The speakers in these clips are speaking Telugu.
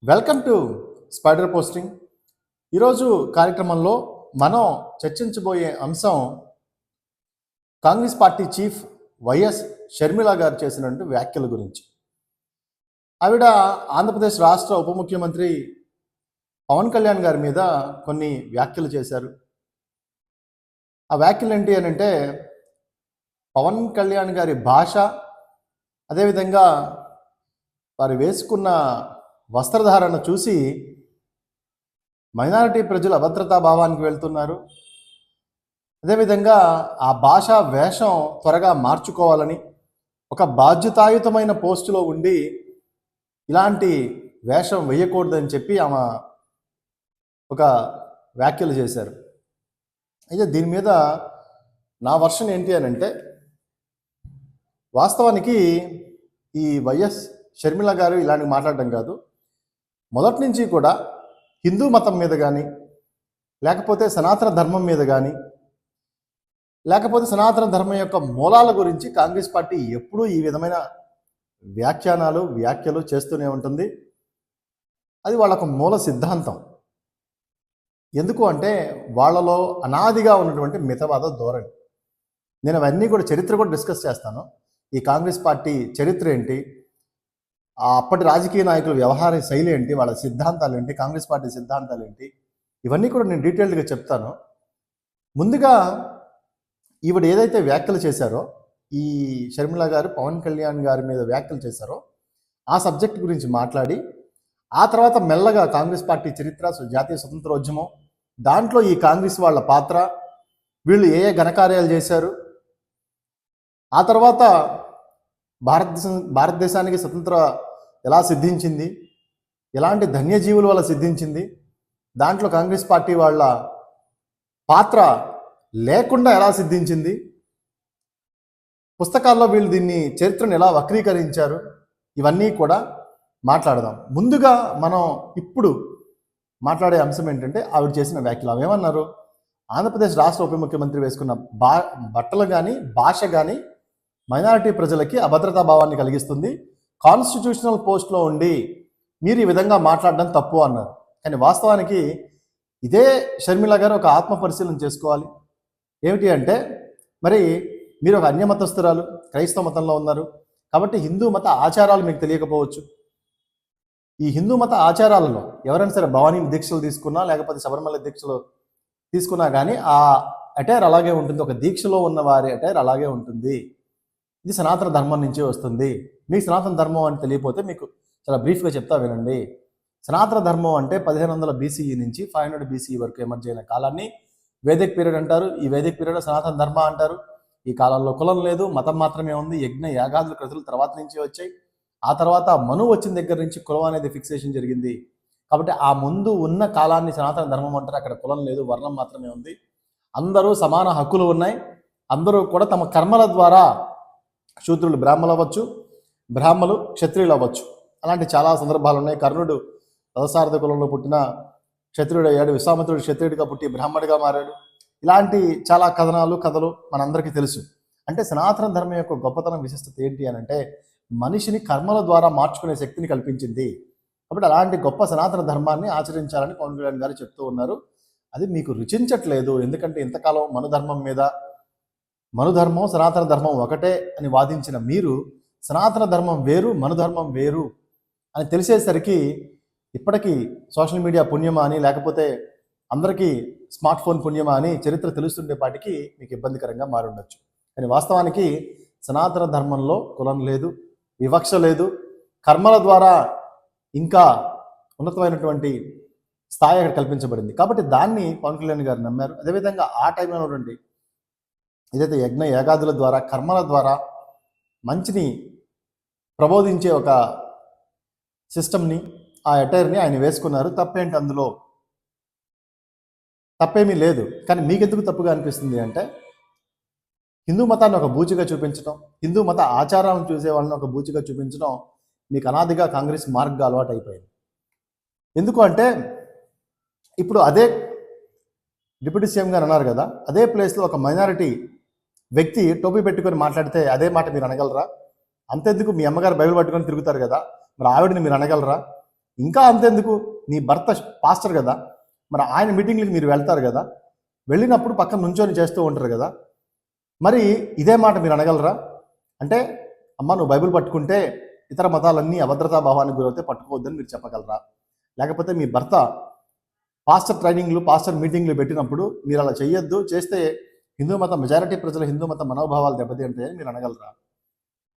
Welcome to spider posting. ఈరోజు కార్యక్రమంలో మనం చర్చించబోయే అంశం Congress party chief YS Sharmila గారు చేసినటువంటి వ్యాఖ్యల గురించి. ఆవిడ ఆంధ్రప్రదేశ్ రాష్ట్ర ఉప ముఖ్యమంత్రి పవన్ కళ్యాణ్ గారి మీద కొన్ని వ్యాఖ్యలు చేశారు. ఆ వ్యాఖ్యలు ఏంటి అని అంటే, పవన్ కళ్యాణ్ గారి భాష, అదేవిధంగా వారు వేసుకున్న వస్త్రధారణ చూసి మైనారిటీ ప్రజలు అభద్రతా భావానికి వెళ్తున్నారు. అదేవిధంగా ఆ భాషా వేషం త్వరగా మార్చుకోవాలని, ఒక బాధ్యతాయుతమైన పోస్టులో ఉండి ఇలాంటి వేషం వేయకూడదని చెప్పి ఆమె ఒక వ్యాఖ్యలు చేశారు. అయితే దీని మీద నా వర్షన్ ఏంటి అని అంటే, వాస్తవానికి ఈ వైఎస్ షర్మిల గారు ఇలాంటి మాట్లాడడం కాదు, మొదటి నుంచి కూడా హిందూ మతం మీద కానీ, లేకపోతే సనాతన ధర్మం మీద కానీ, లేకపోతే సనాతన ధర్మం యొక్క మూలాల గురించి కాంగ్రెస్ పార్టీ ఎప్పుడూ ఈ విధమైన వ్యాఖ్యలు చేస్తూనే ఉంటుంది. అది వాళ్ళకు మూల సిద్ధాంతం. ఎందుకు అంటే వాళ్ళలో అనాదిగా ఉన్నటువంటి మితవాద ధోరణి. నేను అవన్నీ కూడా చరిత్ర కూడా డిస్కస్ చేస్తాను. ఈ కాంగ్రెస్ పార్టీ చరిత్ర ఏంటి, అప్పటి రాజకీయ నాయకుల వ్యవహార శైలి ఏంటి, వాళ్ళ సిద్ధాంతాలు ఏంటి, కాంగ్రెస్ పార్టీ సిద్ధాంతాలు ఏంటి, ఇవన్నీ కూడా నేను డీటెయిల్డ్గా చెప్తాను. ముందుగా ఈవిడ ఏదైతే వ్యాఖ్యలు చేశారో, ఈ షర్మిల గారు పవన్ కళ్యాణ్ గారి మీద వ్యాఖ్యలు చేశారో ఆ సబ్జెక్ట్ గురించి మాట్లాడి, ఆ తర్వాత మెల్లగా కాంగ్రెస్ పార్టీ చరిత్ర, జాతీయ స్వతంత్రోద్యమం, దాంట్లో ఈ కాంగ్రెస్ వాళ్ళ పాత్ర, వీళ్ళు ఏ ఘనకార్యాలు చేశారు, ఆ తర్వాత భారతదేశానికి స్వతంత్ర ఎలా సిద్ధించింది, ఎలాంటి ధన్యజీవుల వల్ల సిద్ధించింది, దాంట్లో కాంగ్రెస్ పార్టీ వాళ్ళ పాత్ర లేకుండా ఎలా సిద్ధించింది, పుస్తకాల్లో వీళ్ళు దీన్ని చరిత్రను ఎలా వక్రీకరించారు, ఇవన్నీ కూడా మాట్లాడదాం. ముందుగా మనం ఇప్పుడు మాట్లాడే అంశం ఏంటంటే, ఆవిడ చేసిన వ్యాఖ్యలు. అవి ఏమన్నారు, ఆంధ్రప్రదేశ్ రాష్ట్ర ఉప ముఖ్యమంత్రి వేసుకున్న బట్టలు కానీ, భాష కానీ మైనారిటీ ప్రజలకి అభద్రతా భావాన్ని కలిగిస్తుంది. కాన్స్టిట్యూషనల్ పోస్ట్లో ఉండి మీరు ఈ విధంగా మాట్లాడడం తప్పు అన్నారు. కానీ వాస్తవానికి ఇదే షర్మిల గారు ఒక ఆత్మ పరిశీలన చేసుకోవాలి. ఏమిటి అంటే, మరి మీరు ఒక అన్యమతస్థురాలు, క్రైస్తవ మతంలో ఉన్నారు కాబట్టి హిందూ మత ఆచారాలు మీకు తెలియకపోవచ్చు. ఈ హిందూ మత ఆచారాలలో ఎవరైనా సరే భవానీ దీక్షలు తీసుకున్నా, లేకపోతే శబరిమల దీక్షలు తీసుకున్నా కానీ ఆ అటైర్ అలాగే ఉంటుంది. ఒక దీక్షలో ఉన్న వారి అటైర్ అలాగే ఉంటుంది. ఇది సనాతన ధర్మం నుంచి వస్తుంది. మీకు సనాతన ధర్మం అని తెలియకపోతే మీకు చాలా బ్రీఫ్గా చెప్తా వినండి. సనాతన ధర్మం అంటే 1500 BCE నుంచి 500 BCE వరకు ఎమర్జ్ అయిన కాలాన్ని వేదిక్ పీరియడ్ అంటారు. ఈ వేదిక్ పీరియడ్ సనాతన ధర్మ అంటారు. ఈ కాలంలో కులం లేదు, మతం మాత్రమే ఉంది. యజ్ఞ యాగాదుల కృతులు తర్వాత నుంచి వచ్చాయి. ఆ తర్వాత మనువు వచ్చిన దగ్గర నుంచి కులం అనేది ఫిక్సేషన్ జరిగింది. కాబట్టి ఆ ముందు ఉన్న కాలాన్ని సనాతన ధర్మం అంటారు. అక్కడ కులం లేదు, వర్ణం మాత్రమే ఉంది. అందరూ సమాన హక్కులు ఉన్నాయి. అందరూ కూడా తమ కర్మల ద్వారా, శూద్రులు బ్రాహ్మణులు అవ్వచ్చు, బ్రాహ్మణులు క్షత్రియులు అవ్వచ్చు. అలాంటి చాలా సందర్భాలు ఉన్నాయి. కర్ణుడు రథసారథ కులంలో పుట్టిన క్షత్రియుడు అయ్యాడు, విశ్వామిత్రుడు క్షత్రియుడిగా పుట్టి బ్రాహ్మణుడిగా మారాడు. ఇలాంటి చాలా కథలు మనందరికీ తెలుసు. అంటే సనాతన ధర్మం యొక్క గొప్పతనం, విశిష్టత ఏంటి అని అంటే, మనిషిని కర్మల ద్వారా మార్చుకునే శక్తిని కల్పించింది. కాబట్టి అలాంటి గొప్ప సనాతన ధర్మాన్ని ఆచరించాలని పవన్ కళ్యాణ్ గారు చెప్తూ ఉన్నారు. అది మీకు రుచించట్లేదు. ఎందుకంటే ఇంతకాలం మనుధర్మం సనాతన ధర్మం ఒకటే అని వాదించిన మీరు, సనాతన ధర్మం వేరు, మనుధర్మం వేరు అని తెలిసేసరికి ఇప్పటికీ సోషల్ మీడియా పుణ్యమా అని, లేకపోతే అందరికీ స్మార్ట్ ఫోన్ పుణ్యమా అని చరిత్ర తెలుస్తుండేపాటికి మీకు ఇబ్బందికరంగా మారి ఉండొచ్చు. కానీ వాస్తవానికి సనాతన ధర్మంలో కులం లేదు, వివక్ష లేదు. కర్మల ద్వారా ఇంకా ఉన్నతమైనటువంటి స్థాయి అక్కడ కల్పించబడింది. కాబట్టి దాన్ని పవన్ కళ్యాణ్ గారు నమ్మారు. అదేవిధంగా ఆ టైంలో ఉన్నటువంటి ఏదైతే యజ్ఞ యాగాదుల ద్వారా, కర్మల ద్వారా మంచిని ప్రబోధించే ఒక సిస్టమ్ని, ఆ అటైర్ని ఆయన వేసుకున్నారు. తప్పేంటి అందులో? తప్పేమీ లేదు. కానీ మీకెందుకు తప్పుగా అనిపిస్తుంది అంటే, హిందూ మతాన్ని ఒక బూచిగా చూపించడం, హిందూ మత ఆచారాలను చూసే వాళ్ళని ఒక బూచిగా చూపించడం మీకు అనాదిగా కాంగ్రెస్ మార్గంగా అలవాటు అయిపోయింది. ఎందుకు అంటే, ఇప్పుడు అదే డిప్యూటీ సీఎం గారు అన్నారు కదా, అదే ప్లేస్లో ఒక మైనారిటీ వ్యక్తి టోపీ పెట్టుకొని మాట్లాడితే అదే మాట మీరు అనగలరా? అంతెందుకు, మీ అమ్మగారు బైబిల్ పట్టుకొని తిరుగుతారు కదా, మరి ఆవిడని మీరు అనగలరా? ఇంకా అంతెందుకు, నీ భర్త పాస్టర్ కదా, మరి ఆయన మీటింగ్లకి మీరు వెళ్తారు కదా, వెళ్ళినప్పుడు పక్కన నుంచొని చేస్తూ ఉంటారు కదా, మరి ఇదే మాట మీరు అనగలరా? అంటే అమ్మ నువ్వు బైబిల్ పట్టుకుంటే ఇతర మతాలన్నీ అభద్రతా భావానికి గురవుతే పట్టుకోవద్దని మీరు చెప్పగలరా? లేకపోతే మీ భర్త పాస్టర్ ట్రైనింగ్లు, పాస్టర్ మీటింగ్లు పెట్టినప్పుడు మీరు అలా చేయొద్దు, చేస్తే హిందూ మతం మెజారిటీ ప్రజల హిందూ మత మనోభావాలు దెబ్బతింటాయని మీరు అనగలరా?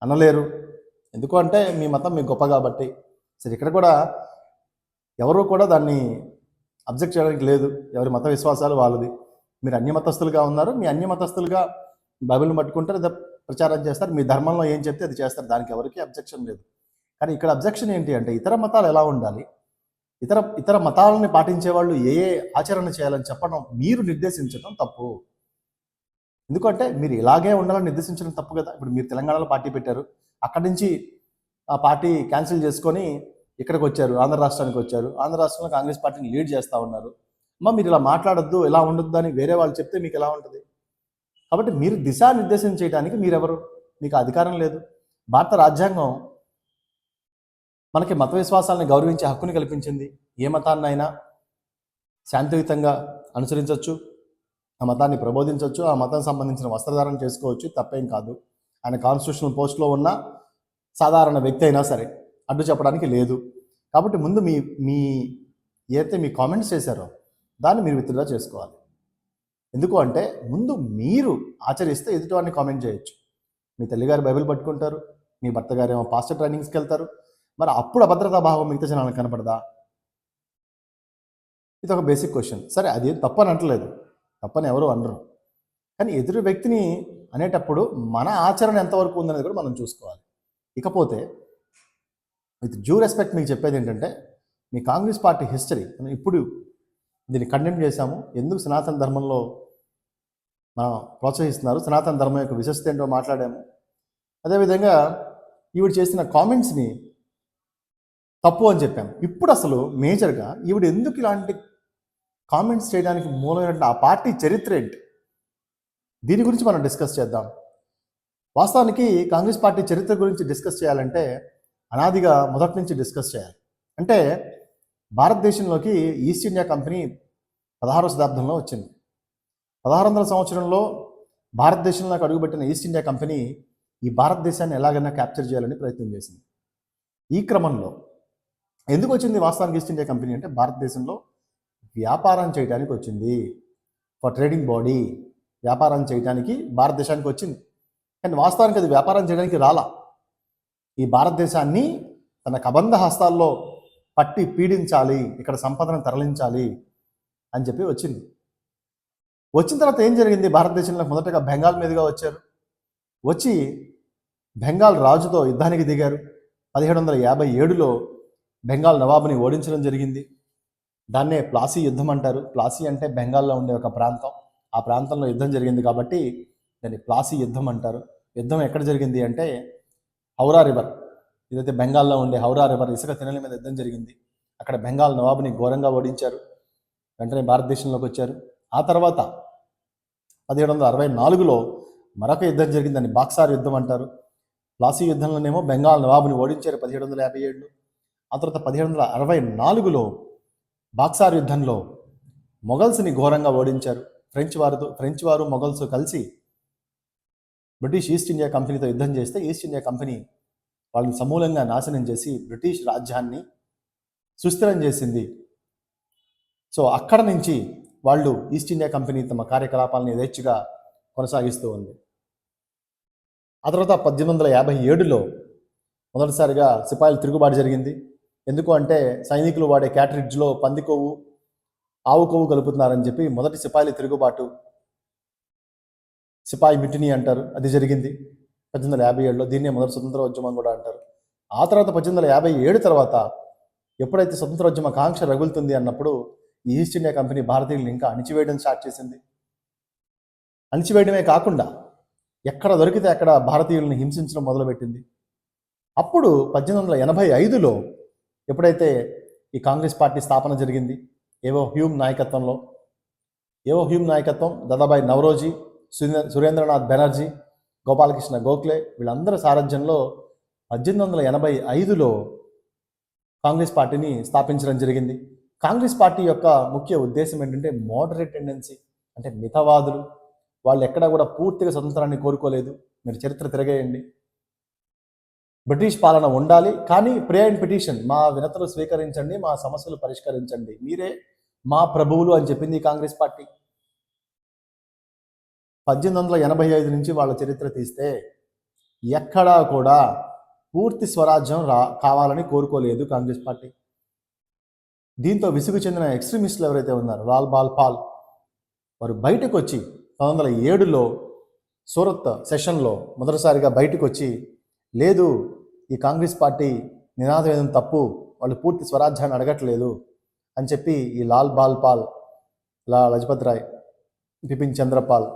అనలేరు. ఎందుకు అంటే మీ మతం మీకు గొప్ప కాబట్టి. సరే, ఇక్కడ కూడా ఎవరు కూడా దాన్ని అబ్జెక్ట్ చేయడానికి లేదు, ఎవరి మత విశ్వాసాలు వాళ్ళది. మీరు అన్యమతస్తులుగా ఉన్నారు, మీ అన్యమతస్తులుగా బైబిల్ని పట్టుకుంటారు, ప్రచారం చేస్తారు, మీ ధర్మంలో ఏం చెప్తే అది చేస్తారు, దానికి ఎవరికి అబ్జెక్షన్ లేదు. కానీ ఇక్కడ అబ్జెక్షన్ ఏంటి అంటే ఇతర మతాలు ఎలా ఉండాలి, ఇతర మతాలని పాటించే వాళ్ళు ఏ ఆచరణ చేయాలని చెప్పడం, మీరు నిర్దేశించడం తప్పు. ఎందుకంటే మీరు ఇలాగే ఉండాలని నిర్దేశించడం తప్పు కదా. ఇప్పుడు మీరు తెలంగాణలో పార్టీ పెట్టారు, అక్కడి నుంచి ఆ పార్టీ క్యాన్సిల్ చేసుకొని ఇక్కడికి వచ్చారు, ఆంధ్ర రాష్ట్రానికి వచ్చారు, ఆంధ్ర రాష్ట్రంలో కాంగ్రెస్ పార్టీని లీడ్ చేస్తూ ఉన్నారు. మీరు ఇలా మాట్లాడొద్దు, ఇలా ఉండొద్దు అని వేరే వాళ్ళు చెప్తే మీకు ఎలా ఉంటుంది? కాబట్టి మీరు దిశానిర్దేశం చేయడానికి మీరెవరు? మీకు అధికారం లేదు. భారత రాజ్యాంగం మనకి మత విశ్వాసాలను గౌరవించే హక్కుని కల్పించింది. ఏ మతాన్నైనా శాంతియుతంగా అనుసరించవచ్చు, ఆ మతాన్ని ప్రబోధించవచ్చు, ఆ మతానికి సంబంధించిన వస్త్రధారణ చేసుకోవచ్చు, తప్పేం కాదు. ఆయన కాన్స్టిట్యూషనల్ పోస్ట్లో ఉన్న సాధారణ వ్యక్తి అయినా సరే అడ్డు చెప్పడానికి లేదు. కాబట్టి ముందు మీ ఏదైతే మీ కామెంట్స్ చేశారో దాన్ని మీరు విత్డ్రా చేసుకోవాలి. ఎందుకు అంటే ముందు మీరు ఆచరిస్తే ఎదుటివాడిని కామెంట్ చేయొచ్చు. మీ తల్లిగారు బైబిల్ పట్టుకుంటారు, మీ భర్త గారు ఏమో పాస్టర్ ట్రైనింగ్స్కి వెళ్తారు, మరి అప్పుడు అభద్రతా భావం మిగతా జనాలకు కనపడదా? ఇది ఒక బేసిక్ క్వశ్చన్. సరే, అది తప్పని అంటలేదు, తప్పని ఎవరు అనరు. కానీ ఎదురు వ్యక్తిని అనేటప్పుడు మన ఆచరణ ఎంతవరకు ఉందనేది కూడా మనం చూసుకోవాలి. ఇకపోతే విత్ డ్యూ రెస్పెక్ట్ మీకు చెప్పేది ఏంటంటే, మీ కాంగ్రెస్ పార్టీ హిస్టరీ ఇప్పుడు దీన్ని కండెమ్ చేశాము, ఎందుకు సనాతన ధర్మంలో మనం ప్రోత్సహిస్తున్నారు, సనాతన ధర్మం యొక్క విశిష్టత ఏంటో మాట్లాడాము. అదేవిధంగా ఈవిడ చేసిన కామెంట్స్ని తప్పు అని చెప్పాము. ఇప్పుడు అసలు మేజర్గా ఈవిడ ఎందుకు ఇలాంటి కామెంట్స్ చేయడానికి మూలమైనటువంటి ఆ పార్టీ చరిత్ర ఏంటి, దీని గురించి మనం డిస్కస్ చేద్దాం. వాస్తవానికి కాంగ్రెస్ పార్టీ చరిత్ర గురించి డిస్కస్ చేయాలంటే అనాదిగా మొదటి నుంచి డిస్కస్ చేయాలి. అంటే భారతదేశంలోకి ఈస్ట్ ఇండియా కంపెనీ 16వ శతాబ్దంలో వచ్చింది. 1600 సంవత్సరంలో భారతదేశంలోకి అడుగుపెట్టిన ఈస్ట్ ఇండియా కంపెనీ ఈ భారతదేశాన్ని ఎలాగైనా క్యాప్చర్ చేయాలని ప్రయత్నం చేసింది. ఈ క్రమంలో ఎందుకు వచ్చింది వాస్తవానికి ఈస్ట్ ఇండియా కంపెనీ అంటే, భారతదేశంలో వ్యాపారం చేయడానికి వచ్చింది. ఫర్ ట్రేడింగ్ బాడీ, వ్యాపారం చేయడానికి భారతదేశానికి వచ్చింది. కానీ వాస్తవానికి అది వ్యాపారం చేయడానికి రాలా. ఈ భారతదేశాన్ని తన కబంధ హస్తాల్లో పట్టి పీడించాలి, ఇక్కడ సంపదను తరలించాలి అని చెప్పి వచ్చింది. వచ్చిన తర్వాత ఏం జరిగింది? భారతదేశంలో మొదటగా బెంగాల్ మీదుగా వచ్చారు. వచ్చి బెంగాల్ రాజుతో యుద్ధానికి దిగారు. 1757లో బెంగాల్ నవాబుని ఓడించడం జరిగింది. దాన్నే ప్లాసీ యుద్ధం అంటారు. ప్లాసీ అంటే బెంగాల్లో ఉండే ఒక ప్రాంతం. ఆ ప్రాంతంలో యుద్ధం జరిగింది కాబట్టి దాన్ని ప్లాసీ యుద్ధం అంటారు. యుద్ధం ఎక్కడ జరిగింది అంటే హౌరా రివర్, ఏదైతే బెంగాల్లో ఉండే హౌరా రివర్ ఇసుక తినెల మీద యుద్ధం జరిగింది. అక్కడ బెంగాల్ నవాబుని ఘోరంగా ఓడించారు. వెంటనే భారతదేశంలోకి వచ్చారు. ఆ తర్వాత 1764లో మరొక యుద్ధం జరిగింది, దాన్ని బాక్సార్ యుద్ధం అంటారు. ప్లాసీ యుద్ధంలోనేమో బెంగాల్ నవాబుని ఓడించారు 1757లో. ఆ తర్వాత 1764లో బాక్సార్ యుద్ధంలో మొఘల్స్ని ఘోరంగా ఓడించారు. ఫ్రెంచ్ వారు మొఘల్స్ కలిసి బ్రిటిష్ ఈస్ట్ ఇండియా కంపెనీతో యుద్ధం చేస్తే ఈస్ట్ ఇండియా కంపెనీ వాళ్ళని సమూలంగా నాశనం చేసి బ్రిటిష్ రాజ్యాన్ని సుస్థిరం చేసింది. సో అక్కడ నుంచి వాళ్ళు ఈస్ట్ ఇండియా కంపెనీ తమ కార్యకలాపాలను యథేచ్ఛగా కొనసాగిస్తూ ఉంది. ఆ తర్వాత 1857లో మొదటిసారిగా సిపాయిల తిరుగుబాటు జరిగింది. ఎందుకు అంటే సైనికులు వాడే క్యాటరిడ్జ్లో పంది కొవ్వు, ఆవు కొవ్వు కలుపుతున్నారని చెప్పి మొదటి సిపాయిల తిరుగుబాటు, సిపాయి మిటినీ అంటారు, అది జరిగింది 1857లో. దీన్నే మొదటి స్వతంత్రోద్యమం కూడా అంటారు. ఆ తర్వాత 1857 తర్వాత ఎప్పుడైతే స్వతంత్రోద్యమ కాంక్ష రగులుతుంది అన్నప్పుడు ఈస్ట్ ఇండియా కంపెనీ భారతీయులను ఇంకా అణిచివేయడం స్టార్ట్ చేసింది. అణిచివేయడమే కాకుండా ఎక్కడ దొరికితే అక్కడ భారతీయులను హింసించడం మొదలుపెట్టింది. అప్పుడు 1885లో ఎప్పుడైతే ఈ కాంగ్రెస్ పార్టీ స్థాపన జరిగింది, ఏవో హ్యూమ్ నాయకత్వం, దాదాబాయి నవరోజీ, సురేంద్రనాథ్ బెనర్జీ, గోపాలకృష్ణ గోఖలే వీళ్ళందరి సారథ్యంలో 1885లో కాంగ్రెస్ పార్టీని స్థాపించడం జరిగింది. కాంగ్రెస్ పార్టీ యొక్క ముఖ్య ఉద్దేశం ఏంటంటే మోడరేట్ టెండెన్సీ, అంటే మితవాదులు. వాళ్ళు ఎక్కడా కూడా పూర్తిగా స్వతంత్రాన్ని కోరుకోలేదు. మీరు చరిత్ర తిరగేయండి. బ్రిటిష్ పాలన ఉండాలి, కానీ ప్రే అండ్ పిటిషన్, మా వినతులు స్వీకరించండి, మా సమస్యలు పరిష్కరించండి, మీరే మా ప్రభువులు అని చెప్పింది కాంగ్రెస్ పార్టీ. 1885 నుంచి వాళ్ళ చరిత్ర తీస్తే ఎక్కడా కూడా పూర్తి స్వరాజ్యం కావాలని కోరుకోలేదు కాంగ్రెస్ పార్టీ. దీంతో విసుగు చెందిన ఎక్స్ట్రీమిస్టులు ఎవరైతే ఉన్నారో లాల్ బాల్ పాల్, వారు బయటకు వచ్చి 1907లో సూరత్ సెషన్లో మొదటిసారిగా బయటకు వచ్చి, లేదు ఈ కాంగ్రెస్ పార్టీ నినాదం ఏదైనా తప్పు, వాళ్ళు పూర్తి స్వరాజ్యాన్ని అడగట్లేదు అని చెప్పి ఈ లాల్ బాల్ పాల్, లజపత్ రాయ్, బిపిన్ చంద్రపాల్,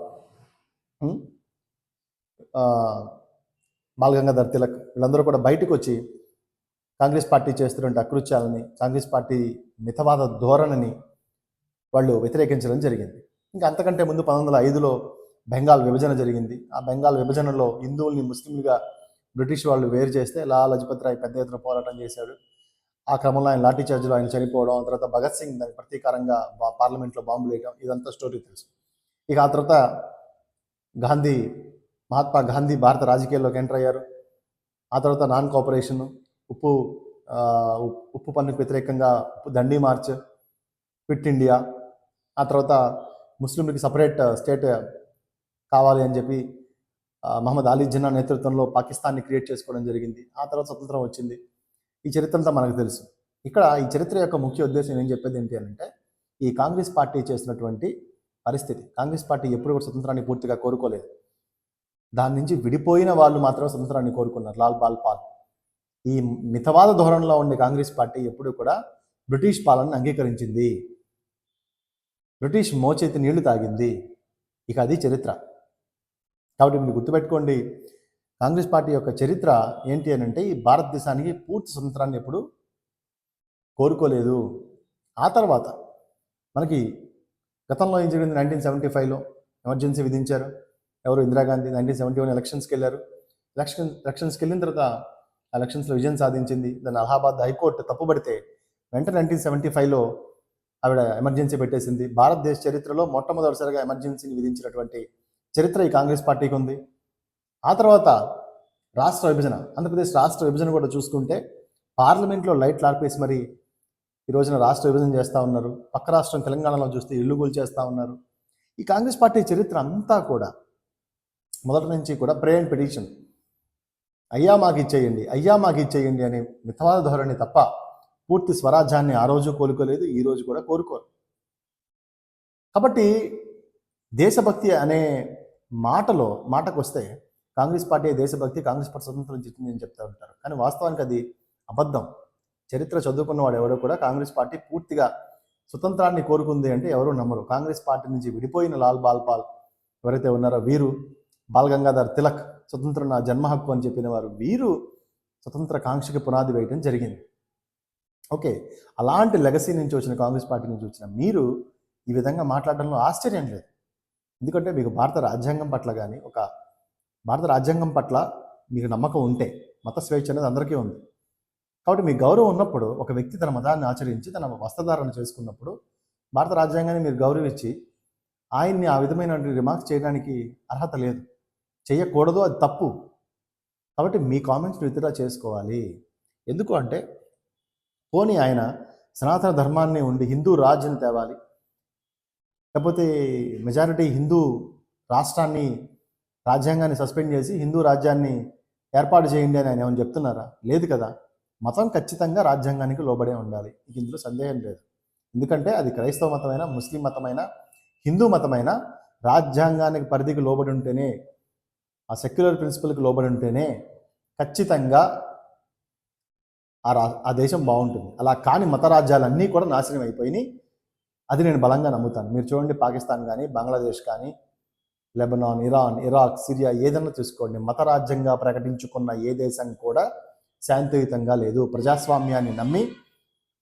బాల్ గంగాధర్ తిలక్, వీళ్ళందరూ కూడా బయటకు వచ్చి కాంగ్రెస్ పార్టీ చేస్తున్న అకృత్యాలని, కాంగ్రెస్ పార్టీ మితవాద ధోరణిని వాళ్ళు వ్యతిరేకించడం జరిగింది. ఇంకా అంతకంటే ముందు 1905లో బెంగాల్ విభజన జరిగింది. ఆ బెంగాల్ విభజనలో హిందువుల్ని ముస్లింలుగా బ్రిటిష్ వాళ్ళు వేరు చేస్తే లజపత్ రాయ్ పెద్ద ఎత్తున పోరాటం చేశాడు. ఆ క్రమంలో ఆయన లాఠీ చార్జ్లో ఆయన చనిపోవడం, తర్వాత భగత్ సింగ్ దాని ప్రతీకారంగా పార్లమెంట్లో బాంబులు వేయడం, ఇదంతా స్టోరీ తెలుసు. ఇక ఆ తర్వాత మహాత్మా గాంధీ భారత రాజకీయాల్లోకి ఎంటర్ అయ్యారు. ఆ తర్వాత నాన్ కోఆపరేషన్, ఉప్పు పన్నుకు వ్యతిరేకంగా ఉప్పు దండి మార్చ్, క్విట్ ఇండియా, ఆ తర్వాత ముస్లింలకి సపరేట్ స్టేట్ కావాలి అని చెప్పి మహమ్మద్ అలీ జిన్నా నేతృత్వంలో పాకిస్తాన్ని క్రియేట్ చేసుకోవడం జరిగింది. ఆ తర్వాత స్వతంత్రం వచ్చింది. ఈ చరిత్ర అంతా మనకు తెలుసు. ఇక్కడ ఈ చరిత్ర యొక్క ముఖ్య ఉద్దేశం నేను చెప్పేది ఏంటి అంటే, ఈ కాంగ్రెస్ పార్టీ చేసినటువంటి పరిస్థితి, కాంగ్రెస్ పార్టీ ఎప్పుడు కూడా స్వతంత్రాన్ని పూర్తిగా కోరుకోలేదు. దాని నుంచి విడిపోయిన వాళ్ళు మాత్రం స్వతంత్రాన్ని కోరుకున్నారు. లాల్ బాల్ పాల్, ఈ మితవాద ధోరణిలో ఉండే కాంగ్రెస్ పార్టీ ఎప్పుడు కూడా బ్రిటిష్ పాలనను అంగీకరించింది, బ్రిటిష్ మోచేతి నీళ్లు తాగింది. ఇక అది చరిత్ర. కాబట్టి మీరు గుర్తుపెట్టుకోండి, కాంగ్రెస్ పార్టీ యొక్క చరిత్ర ఏంటి అని అంటే, ఈ భారతదేశానికి పూర్తి స్వతంత్రాన్ని ఎప్పుడు కోరుకోలేదు. ఆ తర్వాత మనకి గతంలో ఏం జరిగింది, 1975లో ఎమర్జెన్సీ విధించారు. ఎవరు? ఇందిరాగాంధీ. 1971 ఎలక్షన్స్కి వెళ్ళారు. ఎలక్షన్స్కి వెళ్ళిన తర్వాత ఎలక్షన్స్లో విజయం సాధించింది. దాన్ని అలహాబాద్ హైకోర్టు తప్పుపడితే వెంటనే 1975లో ఆవిడ ఎమర్జెన్సీ పెట్టేసింది. భారతదేశ చరిత్రలో మొట్టమొదటిసారిగా ఎమర్జెన్సీని విధించినటువంటి చరిత్ర ఈ కాంగ్రెస్ పార్టీకి ఉంది. ఆ తర్వాత రాష్ట్ర విభజన, ఆంధ్రప్రదేశ్ రాష్ట్ర విభజన కూడా చూసుకుంటే పార్లమెంట్లో లైట్లు ఆర్పేసి మరి ఈ రోజున రాష్ట్ర విభజన చేస్తూ ఉన్నారు. పక్క రాష్ట్రం తెలంగాణలో చూస్తే ఇల్లు కూల్చేస్తూ ఉన్నారు. ఈ కాంగ్రెస్ పార్టీ చరిత్ర అంతా కూడా మొదటి నుంచి కూడా ప్రే అండ్ పిటిషన్, అయ్యా మాకు ఇచ్చేయండి, అయ్యా మాకు ఇచ్చేయండి అనే మితవాద ధోరణి తప్ప పూర్తి స్వరాజ్యాన్ని ఆ రోజు కోలుకోలేదు, ఈ రోజు కూడా కోరుకోరు. కాబట్టి దేశభక్తి అనే మాటకు వస్తే కాంగ్రెస్ పార్టీ దేశభక్తి, కాంగ్రెస్ పార్టీ స్వతంత్రం చెప్పింది అని చెప్తూ ఉంటారు. కానీ వాస్తవానికి అది అబద్ధం. చరిత్ర చదువుకున్నవాడు ఎవరో కూడా కాంగ్రెస్ పార్టీ పూర్తిగా స్వతంత్రాన్ని కోరుకుంది అంటే ఎవరూ నమ్మరు. కాంగ్రెస్ పార్టీ నుంచి విడిపోయిన లాల్ బాల్ పాల్ ఎవరైతే ఉన్నారో వీరు, బాల్ గంగాధర్ తిలక్, స్వతంత్రం నా జన్మ హక్కు అని చెప్పిన వారు, వీరు స్వతంత్ర కాంక్షకి పునాది వేయడం జరిగింది. ఓకే, అలాంటి లెగసీ నుంచి వచ్చిన కాంగ్రెస్ పార్టీ నుంచి వచ్చిన మీరు ఈ విధంగా మాట్లాడడంలో ఆశ్చర్యం లేదు. ఎందుకంటే మీకు భారత రాజ్యాంగం పట్ల కానీ, భారత రాజ్యాంగం పట్ల మీకు నమ్మకం ఉంటే, మత స్వేచ్ఛ అనేది అందరికీ ఉంది. కాబట్టి మీ గౌరవం ఉన్నప్పుడు, ఒక వ్యక్తి తన మతాన్ని ఆచరించి తన వస్త్రధారణ చేసుకున్నప్పుడు భారత రాజ్యాంగాన్ని మీరు గౌరవించి ఆయన్ని ఆ విధమైన రిమార్క్స్ చేయడానికి అర్హత లేదు, చేయకూడదు, అది తప్పు. కాబట్టి మీ కామెంట్స్ని విత్డ్రా చేసుకోవాలి. ఎందుకు అంటే, పోనీ ఆయన సనాతన ధర్మాన్ని ఉండి హిందూ రాజ్యాన్ని తేవాలి, లేకపోతే మెజారిటీ హిందూ రాజ్యాంగాన్ని సస్పెండ్ చేసి హిందూ రాజ్యాన్ని ఏర్పాటు చేయండి అని ఆయన ఏమైనా చెప్తున్నారా? లేదు కదా. మతం ఖచ్చితంగా రాజ్యాంగానికి లోబడే ఉండాలి, ఇందులో సందేహం లేదు. ఎందుకంటే అది క్రైస్తవ మతమైన, ముస్లిం మతమైన, హిందూ మతమైన రాజ్యాంగానికి పరిధికి లోబడి ఉంటేనే, ఆ సెక్యులర్ ప్రిన్సిపల్కి లోబడి ఉంటేనే ఖచ్చితంగా ఆ దేశం బాగుంటుంది. అలా కాని మత రాజ్యాలన్నీ కూడా నాశనం అయిపోయినాయి. అది నేను బలంగా నమ్ముతాను. మీరు చూడండి, పాకిస్తాన్ కానీ, బంగ్లాదేశ్ కానీ, లెబనాన్, ఇరాన్, ఇరాక్, సిరియా ఏదైనా చూసుకోండి, మత రాజ్యంగా ప్రకటించుకున్న ఏ దేశం కూడా శాంతియుతంగా లేదు. ప్రజాస్వామ్యాన్ని నమ్మి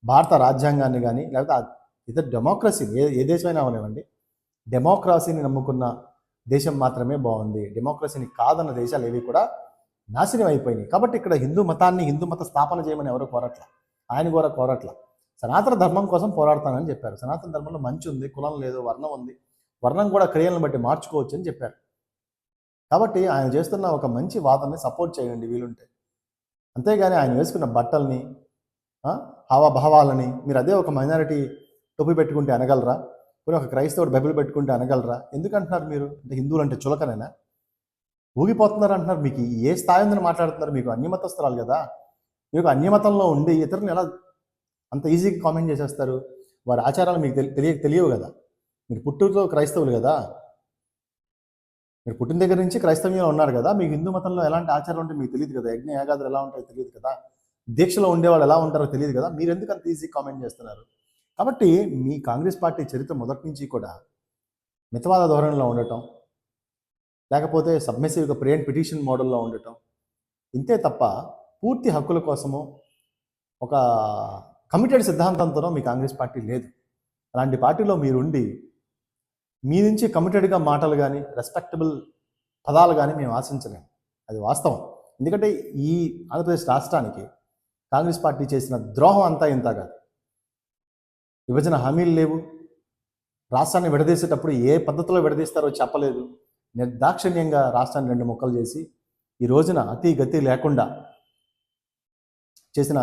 భారత రాజ్యాంగాన్ని కానీ, లేకపోతే ఇతర డెమోక్రసీ ఏ దేశమైనా అవనివ్వండి, డెమోక్రసీని నమ్ముకున్న దేశం మాత్రమే బాగుంది. డెమోక్రసీని కాదన్న దేశాలు ఏవి కూడా నాశనం అయిపోయినాయి. కాబట్టి ఇక్కడ హిందూ మతాన్ని, హిందూ మత స్థాపన చేయమని ఎవరు కోరట్ల. ఆయన కూడా కోరట్ల. సనాతన ధర్మం కోసం పోరాడతానని చెప్పారు. సనాతన ధర్మంలో మంచి ఉంది, కులం లేదు, వర్ణం ఉంది, వర్ణం కూడా క్రియలను బట్టి మార్చుకోవచ్చు అని చెప్పారు. కాబట్టి ఆయన చేస్తున్న ఒక మంచి వాదనని సపోర్ట్ చేయండి వీలుంటే. అంతేగాని ఆయన వేసుకున్న బట్టల్ని, హావభావాలని మీరు అదే ఒక మైనారిటీ టోపీ పెట్టుకుంటే అనగలరా? పోనీ ఒక క్రైస్తవుడు బైబిల్ పెట్టుకుంటే అనగలరా? ఎందుకంటున్నారు మీరు? అంటే హిందువులు అంటే చులకనేనా? ఊగిపోతున్నారు అంటున్నారు. మీకు ఏ స్థాయి ఉందని మాట్లాడుతున్నారు? మీకు అన్యమతస్తురాలు కదా. మీకు అన్యమతంలో ఉండి ఇతరులను ఎలా అంత ఈజీగా కామెంట్ చేసేస్తారు? వారి ఆచారాలు మీకు తెలియవు కదా. మీరు పుట్టుకతో క్రైస్తవులు కదా. మీరు పుట్టిన దగ్గర నుంచి క్రైస్తవ్యంలో ఉన్నారు కదా. మీకు హిందూ మతంలో ఎలాంటి ఆచారాలు ఉంటాయో మీకు తెలియదు కదా. యజ్ఞ యాగాదులు ఎలా ఉంటాయో తెలియదు కదా. దీక్షలో ఉండేవాళ్ళు ఎలా ఉంటారో తెలియదు కదా. మీరు ఎందుకు అంత ఈజీ కామెంట్ చేస్తున్నారు? కాబట్టి మీ కాంగ్రెస్ పార్టీ చరిత్ర మొదటి నుంచి కూడా మితవాద ధోరణిలో ఉండటం, లేకపోతే సబ్మిసివ్గా ప్రే అండ్ పిటిషన్ మోడల్లో ఉండటం, ఇంతే తప్ప పూర్తి హక్కుల కోసము ఒక కమిటెడ్ సిద్ధాంతంతోనో మీ కాంగ్రెస్ పార్టీ లేదు. అలాంటి పార్టీలో మీరుండి మీ నుంచి కమిటెడ్గా మాటలు కానీ రెస్పెక్టబుల్ పదాలు కానీ మేము ఆశించలేము. అది వాస్తవం. ఎందుకంటే ఈ ఆంధ్రప్రదేశ్ రాష్ట్రానికి కాంగ్రెస్ పార్టీ చేసిన ద్రోహం అంతా ఇంత కాదు. విభజన హామీలు లేవు. రాష్ట్రాన్ని విడదీసేటప్పుడు ఏ పద్ధతిలో విడదీస్తారో చెప్పలేదు. నిర్దాక్షిణ్యంగా రాష్ట్రాన్ని 2 ముక్కలు చేసి ఈ రోజున అతి గతి లేకుండా చేసిన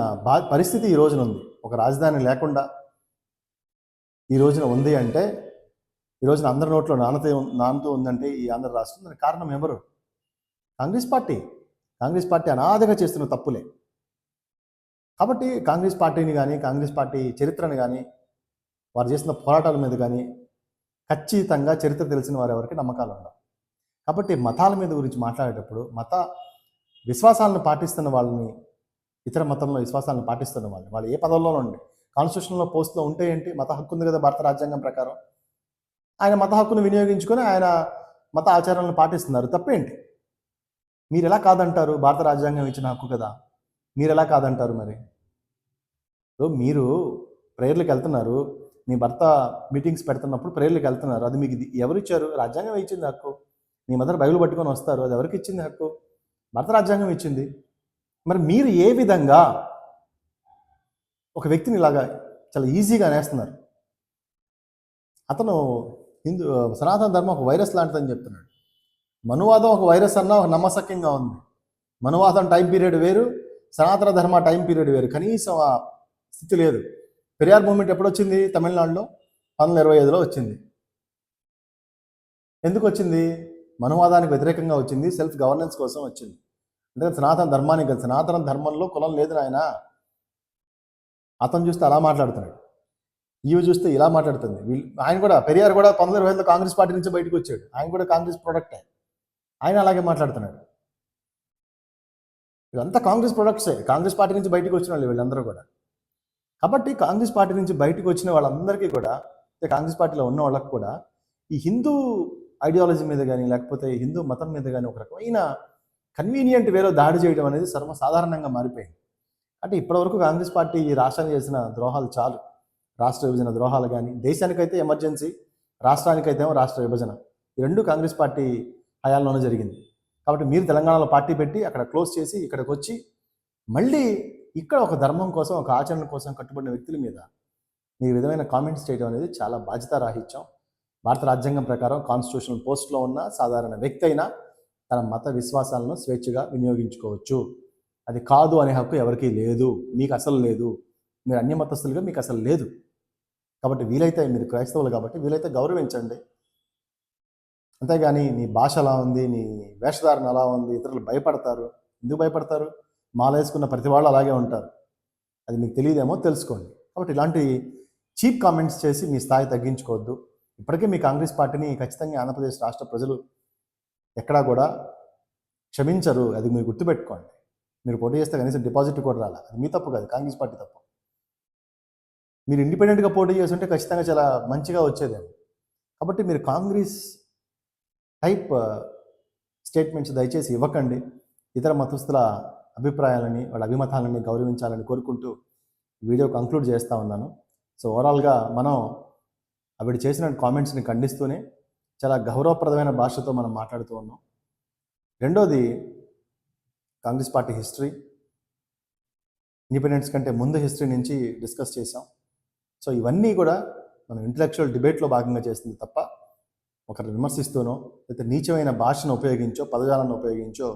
పరిస్థితి ఈ రోజున ఉంది. ఒక రాజధాని లేకుండా ఈ రోజున ఉంది అంటే, ఈ రోజున అందరి నోట్లో నానుతూ ఉందంటే ఈ ఆంధ్ర రాష్ట్రం, దానికి కారణం ఎవరు? కాంగ్రెస్ పార్టీ. కాంగ్రెస్ పార్టీ అనాదిగా చేస్తున్న తప్పులే. కాబట్టి కాంగ్రెస్ పార్టీని కానీ, కాంగ్రెస్ పార్టీ చరిత్రను కానీ, వారు చేసిన పోరాటాల మీద కానీ ఖచ్చితంగా చరిత్ర తెలిసిన వారు ఎవరికి నమ్మకాలు ఉండవు. కాబట్టి మతాల మీద గురించి మాట్లాడేటప్పుడు మత విశ్వాసాలను పాటిస్తున్న వాళ్ళని, ఇతర మతంలో విశ్వాసాలను పాటిస్తున్న వాళ్ళు ఏ పదవుల్లో ఉండి కాన్స్టిట్యూషన్లో పోస్ట్లో ఉంటే ఏంటి? మత హక్కు ఉంది కదా భారత రాజ్యాంగం ప్రకారం. ఆయన మత హక్కును వినియోగించుకొని ఆయన మత ఆచారాలను పాటిస్తున్నారు. తప్పేంటి? మీరు ఎలా కాదంటారు? భారత రాజ్యాంగం ఇచ్చిన హక్కు కదా. మీరు ఎలా కాదంటారు? మరి మీరు ప్రేయర్లకు వెళ్తున్నారు, మీ భర్త మీటింగ్స్ పెడుతున్నప్పుడు ప్రేయర్లకు వెళ్తున్నారు. అది మీకు ఎవరు ఇచ్చారు? రాజ్యాంగం ఇచ్చింది హక్కు. మీ మదర్ బైబిల్ పట్టుకొని వస్తారు, అది ఎవరికి ఇచ్చింది హక్కు? భారత రాజ్యాంగం ఇచ్చింది. మరి మీరు ఏ విధంగా ఒక వ్యక్తిని ఇలాగా చాలా ఈజీగా అనేస్తున్నారు? అతను సనాతన ధర్మం ఒక వైరస్ లాంటిదని చెప్తున్నాడు. మనువాదం ఒక వైరస్ అన్నా ఒక నమ్మశక్యంగా ఉంది. మనువాదం టైం పీరియడ్ వేరు, సనాతన ధర్మ టైం పీరియడ్ వేరు. కనీసం ఆ స్థితి లేదు. పెరియార్ మూమెంట్ ఎప్పుడు వచ్చింది? తమిళనాడులో 1925లో వచ్చింది. ఎందుకు వచ్చింది? మనువాదానికి వ్యతిరేకంగా వచ్చింది, సెల్ఫ్ గవర్నెన్స్ కోసం వచ్చింది. అంటే సనాతన ధర్మానికి కదా. సనాతన ధర్మంలో కులం లేదు నాయన. అతను చూస్తే అలా మాట్లాడుతున్నాడు, ఈవి చూస్తే ఇలా మాట్లాడుతుంది. ఆయన కూడా పెరియార్ కూడా 1925లో కాంగ్రెస్ పార్టీ నుంచి బయటకు వచ్చాడు. ఆయన కూడా కాంగ్రెస్ ప్రొడక్టే. ఆయన అలాగే మాట్లాడుతున్నాడు. వీళ్ళంతా కాంగ్రెస్ ప్రొడక్ట్సే. కాంగ్రెస్ పార్టీ నుంచి బయటకు వచ్చిన వాళ్ళు వీళ్ళందరూ కూడా. కాబట్టి కాంగ్రెస్ పార్టీ నుంచి బయటకు వచ్చిన వాళ్ళందరికీ కూడా, కాంగ్రెస్ పార్టీలో ఉన్న వాళ్ళకి కూడా ఈ హిందూ ఐడియాలజీ మీద కానీ, లేకపోతే హిందూ మతం మీద కానీ ఒక రకమైన కన్వీనియంట్ వేలో దాడి చేయడం అనేది సర్వసాధారణంగా మారిపోయింది. అంటే ఇప్పటివరకు కాంగ్రెస్ పార్టీ ఈ రాష్ట్రానికి చేసిన ద్రోహాలు చాలు. రాష్ట్ర విభజన ద్రోహాలు కానీ, దేశానికైతే ఎమర్జెన్సీ, రాష్ట్రానికైతే రాష్ట్ర విభజన, ఈ రెండు కాంగ్రెస్ పార్టీ హయాంలోనే జరిగింది. కాబట్టి మీరు తెలంగాణలో పార్టీ పెట్టి అక్కడ క్లోజ్ చేసి ఇక్కడికి వచ్చి మళ్ళీ ఇక్కడ ఒక ధర్మం కోసం, ఒక ఆచరణ కోసం కట్టుబడిన వ్యక్తుల మీద ఈ విధమైన కామెంట్స్ చేయడం అనేది చాలా బాధ్యతారాహిత్యం. భారత రాజ్యాంగం ప్రకారం కాన్స్టిట్యూషనల్ పోస్ట్లో ఉన్న సాధారణ వ్యక్తి అయినా తన మత విశ్వాసాలను స్వేచ్ఛగా వినియోగించుకోవచ్చు. అది కాదు అనే హక్కు ఎవరికీ లేదు. మీకు అసలు లేదు. మీరు అన్యమతస్తులుగా మీకు అసలు లేదు. కాబట్టి వీలైతే, మీరు క్రైస్తవులు కాబట్టి వీలైతే గౌరవించండి. అంతేగాని నీ భాష అలా ఉంది, నీ వేషధారణ అలా ఉంది, ఇతరులు భయపడతారు. ఎందుకు భయపడతారు? మాల వేసుకున్న ప్రతి వాళ్ళు అలాగే ఉంటారు. అది మీకు తెలియదేమో, తెలుసుకోండి. కాబట్టి ఇలాంటి చీప్ కామెంట్స్ చేసి మీ స్థాయి తగ్గించుకోవద్దు. ఇప్పటికే మీ కాంగ్రెస్ పార్టీని ఖచ్చితంగా ఆంధ్రప్రదేశ్ రాష్ట్ర ప్రజలు ఎక్కడా కూడా క్షమించరు. అది మీరు గుర్తుపెట్టుకోండి. మీరు పోటీ చేస్తే కనీసం డిపాజిట్ కూడా రాలా. అది మీ తప్పు కాదు, కాంగ్రెస్ పార్టీ తప్పు. మీరు ఇండిపెండెంట్గా పోటీ చేస్తుంటే ఖచ్చితంగా చాలా మంచిగా వచ్చేదేమో. కాబట్టి మీరు కాంగ్రెస్ టైప్ స్టేట్మెంట్స్ దయచేసి ఇవ్వకండి. ఇతర మతస్థుల అభిప్రాయాలని, వాళ్ళ అభిమతాలని గౌరవించాలని కోరుకుంటూ వీడియో కంక్లూడ్ చేస్తూ ఉన్నాను. సో ఓవరాల్గా మనం ఆవిడ చేసిన కామెంట్స్ని ఖండిస్తూనే చాలా గౌరవప్రదమైన భాషతో మనం మాట్లాడుతూ ఉన్నాం. రెండోది, కాంగ్రెస్ పార్టీ హిస్టరీ, ఇండిపెండెన్స్ కంటే ముందు హిస్టరీ నుంచి డిస్కస్ చేసాం. సో ఇవన్నీ కూడా మనం ఇంటలెక్చువల్ డిబేట్లో భాగంగా చేస్తుంది తప్ప ఒకరిని విమర్శిస్తూనో లేకపోతే నీచమైన భాషను ఉపయోగించో పదజాలను ఉపయోగించో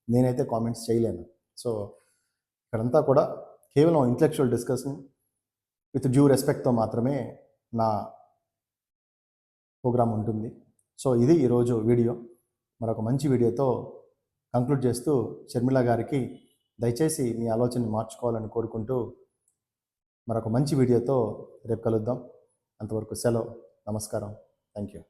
నేనైతే కామెంట్స్ చేయలేను. సో ఇక్కడంతా కూడా కేవలం ఇంటలెక్చువల్ డిస్కషన్ విత్ డ్యూ రెస్పెక్ట్తో మాత్రమే నా ప్రోగ్రామ్ ఉంటుంది. సో ఇది ఈరోజు వీడియో. మరొక మంచి వీడియోతో కంక్లూడ్ చేస్తూ షర్మిల గారికి దయచేసి మీ ఆలోచనని మార్చుకోవాలని కోరుకుంటూ మరొక మంచి వీడియోతో రేపు కలుద్దాం. అంతవరకు సెలవు. నమస్కారం. Thank you.